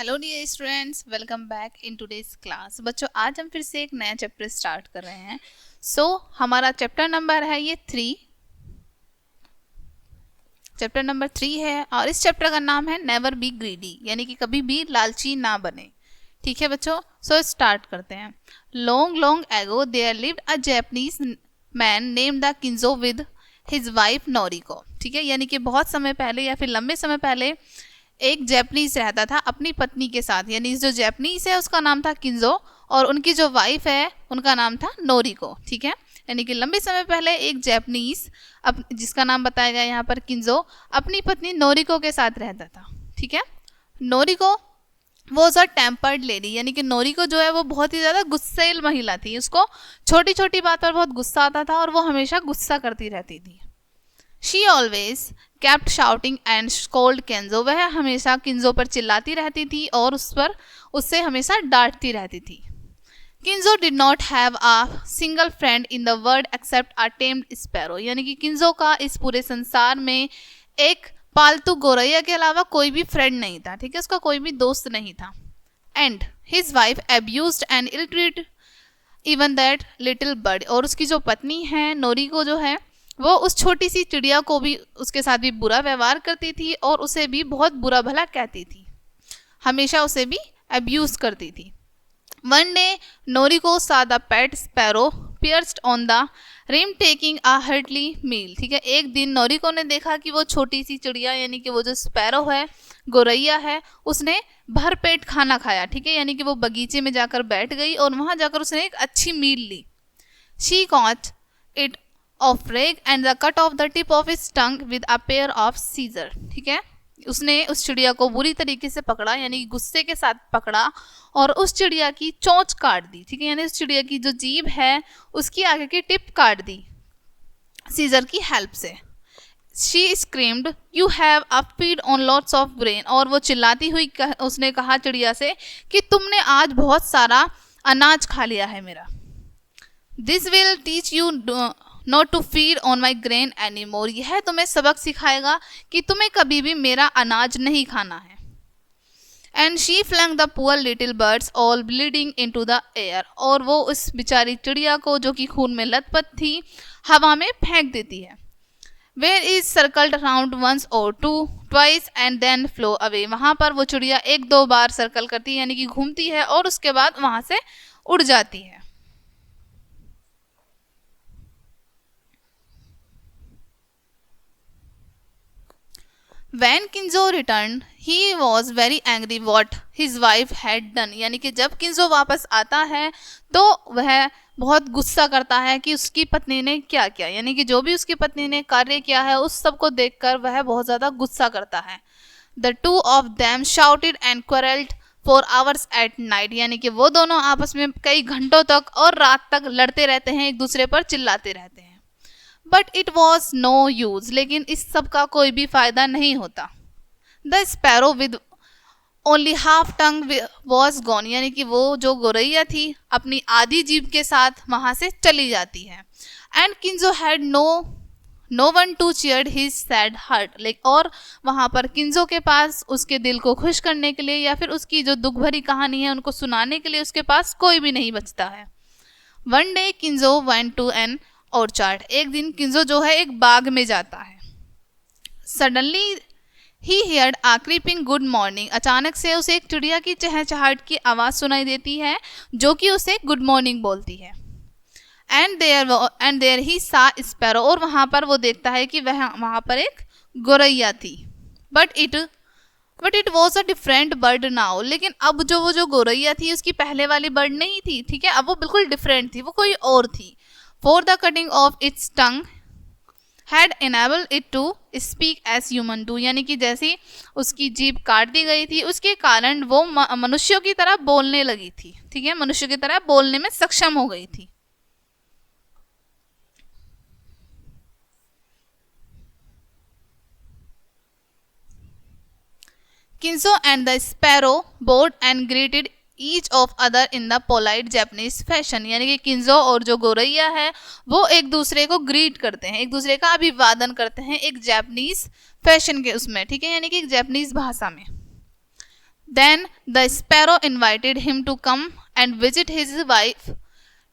Hello dear students, welcome back in today's class. बच्चों, आज हम फिर से एक नया चैप्टर स्टार्ट कर रहे हैं। हमारा चैप्टर नंबर है ये 3। चैप्टर नंबर 3 है और इस चैप्टर का नाम है नेवर बी ग्रीडी, यानी कि कभी भी लालची ना बने। ठीक है बच्चों, स्टार्ट करते हैं। Long long ago there lived a Japanese man named the Kinjo with his wife Noriko. ठीक है, यानी कि बहुत समय पहले या फिर लंबे समय पहले एक जैपनीज रहता था अपनी पत्नी के साथ, यानी जो जैपनीज है उसका नाम था किंजो और उनकी जो वाइफ है उनका नाम था नोरिको। ठीक है, यानी कि लंबे समय पहले एक जैपनीज जिसका नाम बताया गया यहाँ पर किंजो अपनी पत्नी नोरिको के साथ रहता था। ठीक है, नोरिको वॉज अ टेम्पर्ड लेडी, यानी कि नोरिको जो है वो बहुत ही ज़्यादा गुस्सैल महिला थी। उसको छोटी छोटी बात पर बहुत गुस्सा आता था और वो हमेशा गुस्सा करती रहती थी। She always kept shouting and scolded Kenjo, वह हमेशा किंजो पर चिल्लाती रहती थी और उससे हमेशा डांटती रहती थी। Kinjo did not have a single friend in the world except a tamed sparrow, यानी कि किंजो का इस पूरे संसार में एक पालतू गौरैया के अलावा कोई भी फ्रेंड नहीं था। ठीक है, उसका कोई भी दोस्त नहीं था। And his wife abused and ill treat even that little bird, और उसकी जो पत्नी है नोरिको जो है वो उस छोटी सी चिड़िया को भी उसके साथ भी बुरा व्यवहार करती थी और उसे भी बहुत बुरा भला कहती थी, हमेशा उसे भी अब्यूज करती थी। One day Noriko saw the pet sparrow perched on the rim taking a hearty meal। ठीक है, एक दिन नोरिको ने देखा कि वो छोटी सी चिड़िया यानी कि वो जो स्पैरो है, गौरैया है, उसने भर पेट खाना खाया। ठीक है, यानी कि वो बगीचे में जाकर बैठ गई और वहां जाकर उसने एक अच्छी मील ली। She caught it of prey and the cut off the tip of its tongue with a pair of scissors। ठीक है, उसने उस चिड़िया को बुरी तरीके से पकड़ा, यानी गुस्से के साथ पकड़ा और उस चिड़िया की चोंच काट दी। ठीक है, यानी उस चिड़िया की जो जीभ है उसकी आगे की टिप काट दी सीजर की हेल्प से। She screamed you have a feed on lots of grain, और वो चिल्लाती हुई उसने कहा चिड़िया से कि तुमने आज बहुत सारा अनाज खा लिया है मेरा। This will teach you not to feed on my grain any more, यह तुम्हें सबक सिखाएगा कि तुम्हें कभी भी मेरा अनाज नहीं खाना है। And she flung the poor little birds all bleeding into the air, और वो उस बेचारी चिड़िया को जो कि खून में लथपथ थी हवा में फेंक देती है। Where is circled around once और twice and then flow away, वहां पर वो चिड़िया एक दो बार सर्कल करती है यानी कि घूमती है और उसके बाद वहां से उड़ जाती है। When किंजो returned, he was very angry what his wife had done, यानी कि जब किंजो वापस आता है तो वह बहुत गुस्सा करता है कि उसकी पत्नी ने क्या किया, यानी कि जो भी उसकी पत्नी ने कार्य किया है उस सब को देखकर वह बहुत ज़्यादा गुस्सा करता है। The two of them shouted and quarreled for hours at night, यानी कि वो दोनों आपस में कई घंटों तक और रात तक लड़ते रहते हैं, एक दूसरे पर चिल्लाते रहते हैं। But it was no use, लेकिन इस सब का कोई भी फायदा नहीं होता। The sparrow with only half tongue was gone, यानी कि वो जो गौरैया थी अपनी आधी जीभ के साथ वहां से चली जाती है। And Kinjo had no one to cheer his sad heart, like, और वहां पर किंजो के पास उसके दिल को खुश करने के लिए या फिर उसकी जो दुख भरी कहानी है उनको सुनाने के लिए उसके पास कोई भी नहीं बचता है। One day Kinjo went to an orchard, एक दिन किंजो जो है एक बाग में जाता है। सडनली ही हियर्ड आ क्रीपिंग गुड मॉर्निंग, अचानक से उसे एक चिड़िया की चहचहाहट की आवाज़ सुनाई देती है जो कि उसे गुड मॉर्निंग बोलती है। एंड देयर ही सा स्पैरो, और वहाँ पर वो देखता है कि वहाँ पर एक गौरैया थी। But it was a different bird now, लेकिन अब वो जो गौरैया थी उसकी पहले वाली बर्ड नहीं थी। ठीक है, अब वो बिल्कुल डिफरेंट थी, वो कोई और थी। For the cutting of its tongue had enabled it to speak as human do, यानी कि जैसी उसकी जीभ काट दी गई थी उसके कारण वो मनुष्यों की तरह बोलने लगी थी। ठीक है, मनुष्य की तरह बोलने में सक्षम हो गई थी। किंजो and the sparrow board and greeted each of other in the polite Japanese fashion, यानी कि किंजो और जो गौरैया है वो एक दूसरे को ग्रीट करते हैं, एक दूसरे का अभिवादन करते हैं एक जैपनीज फैशन के उसमें। ठीक है, यानी कि एक जैपनीज भाषा में। Then the sparrow invited him to come and visit his wife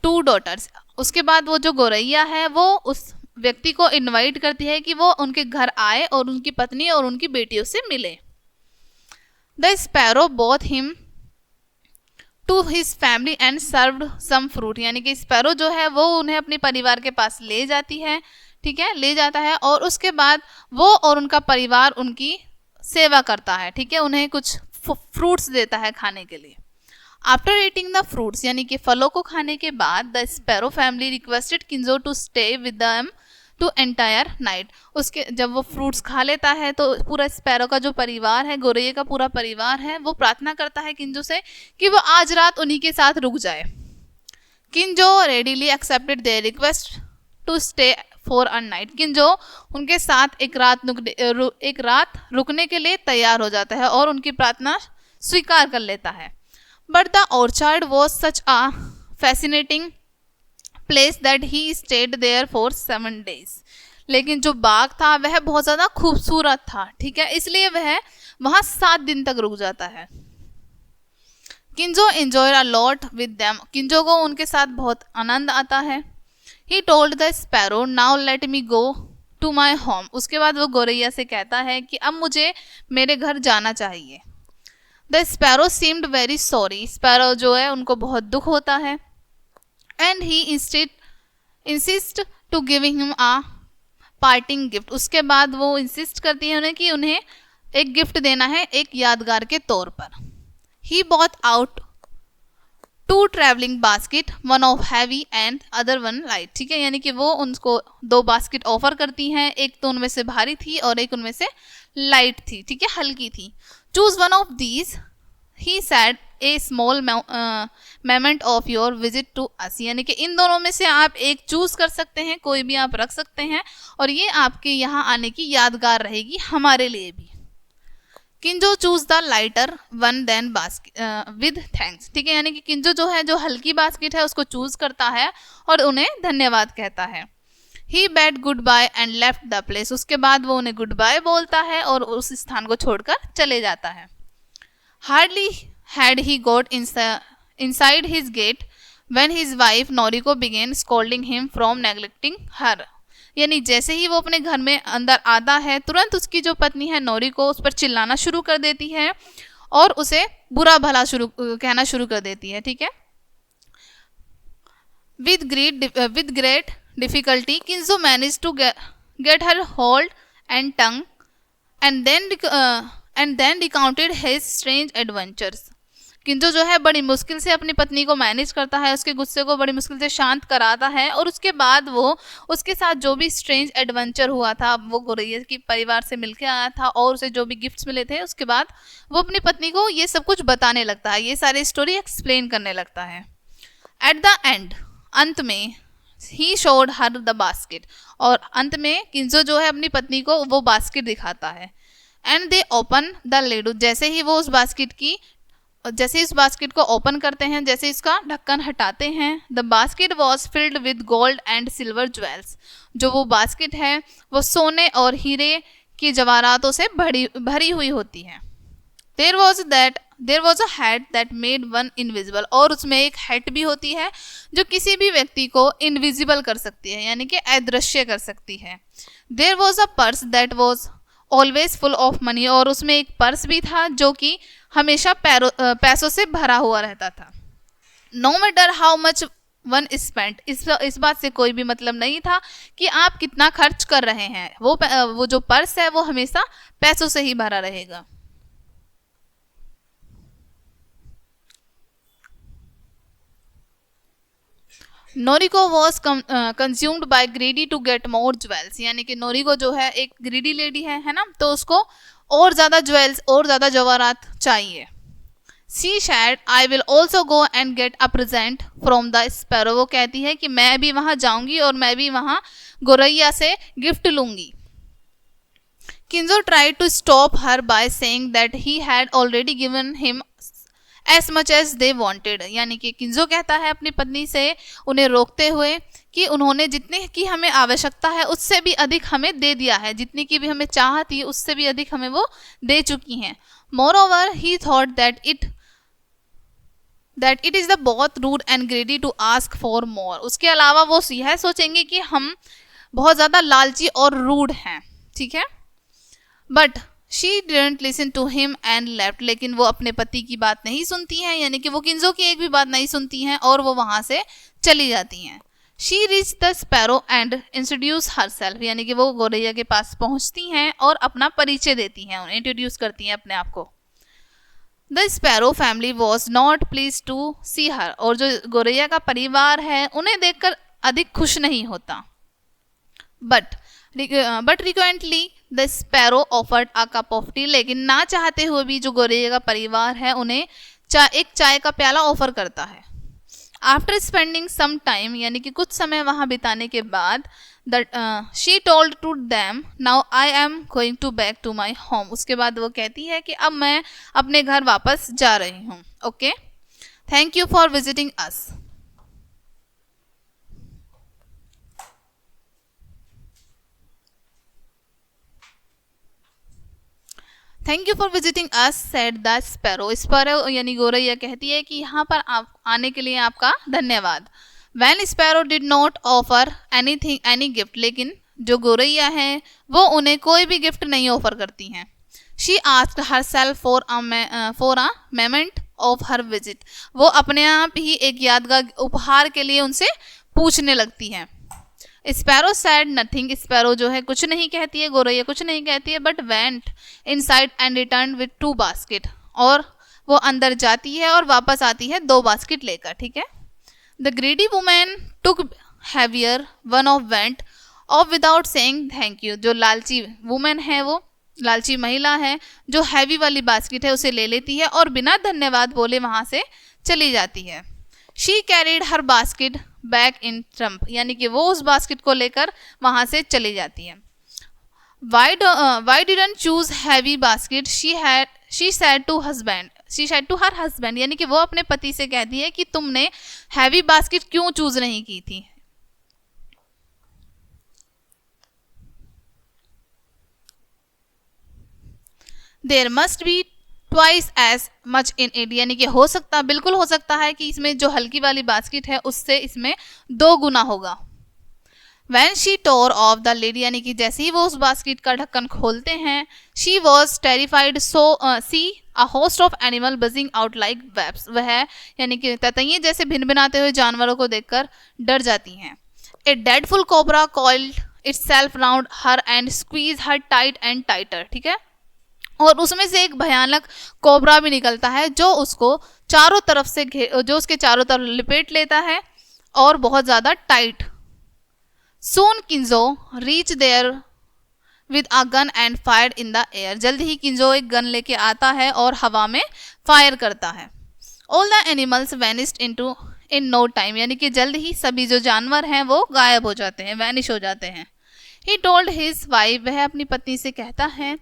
2 daughters। उसके बाद वो जो गौरैया है वो उस व्यक्ति को इनवाइट करती है कि वो उनके घर आए और उनकी पत्नी और उनकी बेटियों से मिले। The sparrow both him to his family and served some fruit, यानी कि स्पैरो जो है वो उन्हें अपने परिवार के पास ले जाती है, ठीक है, ले जाता है और उसके बाद वो और उनका परिवार उनकी सेवा करता है, ठीक है, उन्हें कुछ फ्रूट्स देता है खाने के लिए। आफ्टर ईटिंग द फ्रूट्स, यानी कि फलों को खाने के बाद the sparrow family requested Kinjo to stay with them to entire night. उसके जब वो फ्रूट्स खा लेता है तो पूरा स्पैरो का जो परिवार है, गौरैया का पूरा परिवार है, वो प्रार्थना करता है किंजो से कि वो आज रात उन्हीं के साथ रुक जाए। Kinjo readily accepted their request to stay for a night. Kinjo उनके साथ एक रात रुकने के लिए तैयार हो जाता है और उनकी प्रार्थना स्वीकार कर लेता है। But the orchard was such a fascinating place that he stayed there for 7 days। लेकिन जो बाग था वह बहुत ज़्यादा खूबसूरत था, ठीक है, इसलिए वह वहाँ 7 दिन तक रुक जाता है। Kinjo enjoy a lot with them. Kinjo को उनके साथ बहुत आनंद आता है। He told the sparrow now let me go to my home. उसके बाद वो गौरैया से कहता है कि अब मुझे मेरे घर जाना चाहिए। The sparrow seemed very sorry. Sparrow जो है उनको बहुत दुख होता है। And he insist to giving him a parting gift. उसके बाद वो इंसिस्ट करती है उन्हें कि उन्हें एक गिफ्ट देना है एक यादगार के तौर पर। He bought out 2 travelling basket, one of heavy and other one light, ठीक है, यानी कि वो उनको 2 बास्केट ऑफर करती हैं, एक तो उनमें से भारी थी और एक उनमें से लाइट थी, ठीक है, हल्की थी। Choose one of these he said a small memento of your visit to us, यानी कि इन दोनों में से आप एक चूज कर सकते हैं, कोई भी आप रख सकते हैं और ये आपके यहाँ आने की यादगार रहेगी हमारे लिए भी। Kinjo choose the lighter one then basket with thanks, ठीक है, यानी कि किंजो जो है जो हल्की बास्केट है उसको चूज करता है और उन्हें धन्यवाद कहता है। He bade goodbye and left the place. उसके बाद वो उन्हें गुड बाय बोलता है और उस स्थान को छोड़कर चले जाता है। Hardly had he got inside his gate when his wife Noriko began scolding him from neglecting her। यानी जैसे ही वो अपने घर में अंदर आता है तुरंत उसकी जो पत्नी है नोरिको उस पर चिल्लाना शुरू कर देती है और उसे बुरा भला कहना शुरू कर देती है, ठीक है। with great difficulty Kinzo managed to get her hold and tongue and then recounted his strange adventures। किंजो जो है बड़ी मुश्किल से अपनी पत्नी को मैनेज करता है, उसके गुस्से को बड़ी मुश्किल से शांत कराता है और उसके बाद वो उसके साथ जो भी स्ट्रेंज एडवेंचर हुआ था, वो गौरैया के परिवार से मिलके आया था और उसे जो भी गिफ्ट्स मिले थे, उसके बाद वो अपनी पत्नी को ये सब कुछ बताने लगता है, ये सारी स्टोरी एक्सप्लेन करने लगता है। एट द एंड, अंत में, he showed her the basket, और अंत में किंजो जो है अपनी पत्नी को वो बास्केट दिखाता है। And they open the lid, जैसे ही वो जैसे इस बास्केट को ओपन करते हैं, जैसे इसका ढक्कन हटाते हैं, the basket was filled with gold and silver jewels. जो वो बास्केट है वो सोने और हीरे की जवाहरातों से भरी हुई होती है। There was a hat that made one invisible, और उसमें एक हैट भी होती है जो किसी भी व्यक्ति को इनविजिबल कर सकती है, यानी कि अदृश्य कर सकती है। There was a purse that was always full of money, और उसमें एक पर्स भी था जो कि हमेशा पैसों से भरा हुआ रहता था। No matter how much one spent, इस बात से कोई भी मतलब नहीं था कि आप कितना खर्च कर रहे हैं, वो जो पर्स है वो हमेशा पैसों से ही भरा रहेगा। Noriko was consumed by greedy to get more jewels, यानी कि नोरिको जो है एक ग्रीडी लेडी है ना, तो उसको और ज़्यादा ज्वेल्स और ज़्यादा जवाहरात चाहिए। She said I will also go and get a present from the sparrow, वो कहती है कि मैं भी वहाँ जाऊंगी और मैं भी वहाँ गौरैया से गिफ्ट लूंगी। Kinjo tried to stop her by saying that he had already given him as much as they wanted, यानी कि किंजो कहता है अपनी पत्नी से उन्हें रोकते हुए कि उन्होंने जितनी की हमें आवश्यकता है उससे भी अधिक हमें दे दिया है, जितनी की भी हमें चाह थी उससे भी अधिक हमें वो दे चुकी हैं. Moreover, he thought that it is the both rude and greedy to ask for more. उसके अलावा वो यह सोचेंगे कि हम बहुत ज़्यादा लालची और रूड हैं. ठीक है. But she didn't listen to him and left. लेकिन वो अपने पति की बात नहीं सुनती हैं, यानी कि वो किंजो की एक भी बात नहीं सुनती हैं और वो वहाँ से चली जाती हैं. She reach the sparrow and introduce herself. यानी कि वो गौरैया के पास पहुँचती हैं और अपना परिचय देती हैं, उन्हें इंट्रोड्यूस करती हैं अपने आप को. The sparrow family was not please to see her. और जो गौरैया का परिवार है उन्हें देखकर अधिक खुश नहीं होता. But reluctantly the sparrow offered a cup of tea. लेकिन ना चाहते हुए भी जो गौरैया का परिवार है उन्हें एक चाय का प्याला ऑफर करता है. आफ्टर स्पेंडिंग सम टाइम, यानी कि कुछ समय वहाँ बिताने के बाद, she told to them now I am going to back to my home. उसके बाद वो कहती है कि अब मैं अपने घर वापस जा रही हूँ. Okay, thank you for visiting us. Thank you for visiting us said the sparrow. Sparrow यानी गौरैया कहती है कि यहाँ पर आप आने के लिए आपका धन्यवाद. When sparrow did not offer anything any gift. लेकिन जो गौरैया है वो उन्हें कोई भी गिफ्ट नहीं ऑफर करती हैं. She asked herself for a memento of her visit. वो अपने आप ही एक यादगार उपहार के लिए उनसे पूछने लगती हैं. Sparrow sad nothing. स्पैरो जो है कुछ नहीं कहती है, गौरैया कुछ नहीं कहती है. But went inside and return with 2 basket. और वो अंदर जाती है और वापस आती है 2 बास्केट लेकर. ठीक है. The greedy women took heavier one of went of without saying thank you. जो लालची वुमेन है, वो लालची महिला है, जो हैवी वाली बास्केट है उसे ले लेती है और बिना धन्यवाद बोले वहाँ से चली जाती है. She carried her basket back in Trump. यानी कि वो उस बास्केट को लेकर वहाँ से चली जाती है. Why didn't choose heavy basket. She said to her husband. यानी कि वो अपने पति से कहती है कि तुमने हैवी बास्केट क्यों चूज नहीं की थी. There must be twice as much in it. यानी कि बिल्कुल हो सकता है कि इसमें जो हल्की वाली बास्केट है उससे इसमें 2 गुना होगा. When she tore off the lid. यानी कि जैसे ही वो उस बास्केट का ढक्कन खोलते हैं, she was terrified see a host of animal buzzing out like webs. वह यानी कि ततैये जैसे भिनभिनाते हुए जानवरों को देखकर डर जाती हैं. A dreadful cobra coiled itself round her and squeeze her tight and tighter. ठीक है. और उसमें से एक भयानक कोबरा भी निकलता है जो उसको चारों तरफ से जो उसके चारों तरफ लिपेट लेता है और बहुत ज़्यादा tight. Soon Kinjo reach there with a gun and fire in the air. जल्द ही किंजो एक गन लेके आता है और हवा में फायर करता है. All the animals vanished in no time. यानी कि जल्द ही सभी जो जानवर हैं वो गायब हो जाते हैं, वैनिश हो जाते हैं. He told his wife. वह अपनी पत्नी से कहता है,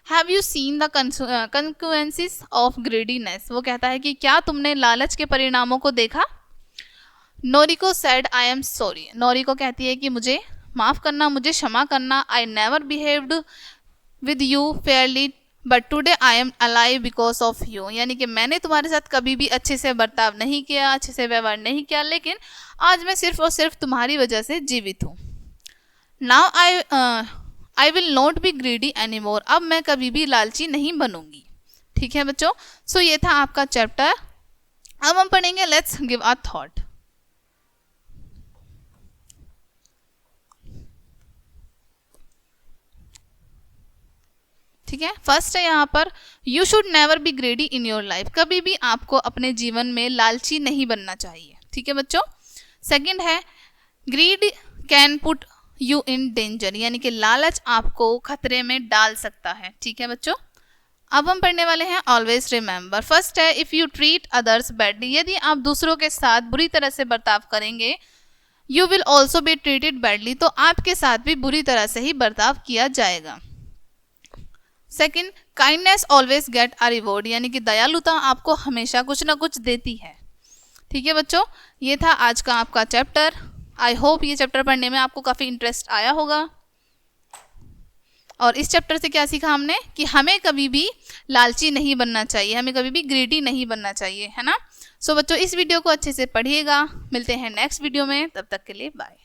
have you seen the consequences of greediness. वो कहता है कि क्या तुमने लालच के परिणामों को देखा. नोरिको सेड आई एम सॉरी. नोरिको कहती है कि मुझे माफ़ करना, मुझे क्षमा करना. I never behaved with you Fairlie but today I am alive because of you. यानी कि मैंने तुम्हारे साथ कभी भी अच्छे से बर्ताव नहीं किया, अच्छे से व्यवहार नहीं किया, लेकिन आज मैं सिर्फ और सिर्फ तुम्हारी वजह से जीवित हूँ. Now I will not be greedy any more. अब मैं कभी भी लालची नहीं बनूंगी. ठीक है बच्चों. सो ये था आपका चैप्टर. अब हम पढ़ेंगे लेट्स गिव अ थॉट. ठीक है. फर्स्ट है यहाँ पर you should never be ग्रेडी in your life. कभी भी आपको अपने जीवन में लालची नहीं बनना चाहिए. ठीक है बच्चों. सेकंड है greed can put you in danger. यानी कि लालच आपको खतरे में डाल सकता है. ठीक है बच्चों. अब हम पढ़ने वाले हैं ऑलवेज रिमेंबर. फर्स्ट है if you treat others badly. यदि आप दूसरों के साथ बुरी तरह से बर्ताव करेंगे, you will also be treated badly. तो आपके साथ भी बुरी तरह से ही बर्ताव किया जाएगा. Second kindness always get a reward. यानी कि दयालुता आपको हमेशा कुछ ना कुछ देती है. ठीक है बच्चों. ये था आज का आपका चैप्टर. आई होप ये चैप्टर पढ़ने में आपको काफ़ी इंटरेस्ट आया होगा। और इस चैप्टर से क्या सीखा हमने कि हमें कभी भी लालची नहीं बनना चाहिए, हमें कभी भी ग्रीडी नहीं बनना चाहिए, है ना। सो बच्चों इस वीडियो को अच्छे से पढ़िएगा। मिलते हैं नेक्स्ट वीडियो में, तब तक के लिए बाय।